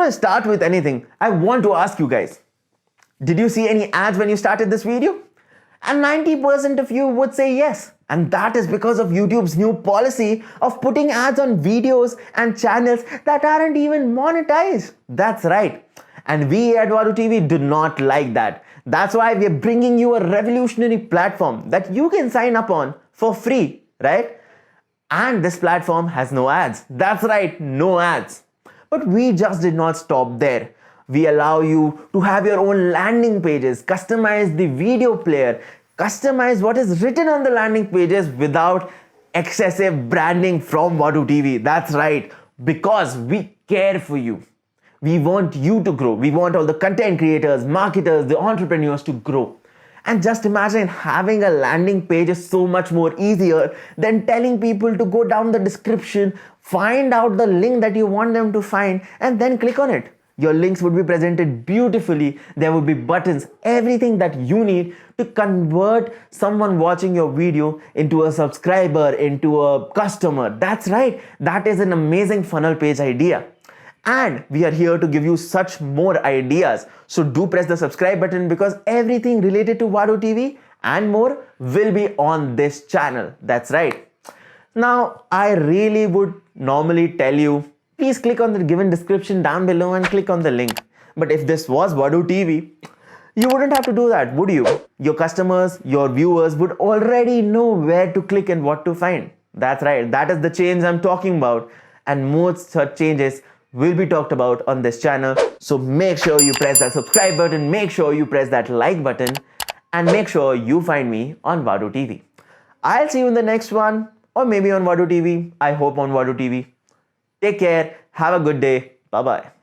before I start with anything, I want to ask you guys, did you see any ads when you started this video? And 90% of you would say yes. And that is because of YouTube's new policy of putting ads on videos and channels that aren't even monetized. That's right. And we at Vadoo TV do not like that. That's why we're bringing you a revolutionary platform that you can sign up on for free, right? And this platform has no ads. That's right, no ads. But we just did not stop there. We allow you to have your own landing pages, customize the video player, customize what is written on the landing pages without excessive branding from Vadoo TV. That's right, because we care for you. We want you to grow. We want all the content creators, marketers, the entrepreneurs to grow. And just imagine having a landing page is so much more easier than telling people to go down the description, find out the link that you want them to find, and then click on it. Your links would be presented beautifully. There would be buttons, everything that you need to convert someone watching your video into a subscriber, into a customer. That's right. That is an amazing funnel page idea. And we are here to give you such more ideas. So do press the subscribe button because everything related to Vadoo TV and more will be on this channel. That's right. Now, I really would normally tell you, please click on the given description down below and click on the link. But if this was Vadoo TV, you wouldn't have to do that, would you? Your customers, your viewers would already know where to click and what to find. That's right. That is the change I'm talking about. And most such changes will be talked about on this channel. So make sure you press that subscribe button, make sure you press that like button, and make sure you find me on Vadoo TV. I'll see you in the next one, or maybe on Vadoo TV. I hope on Vadoo TV. Take care. Have a good day. Bye-bye.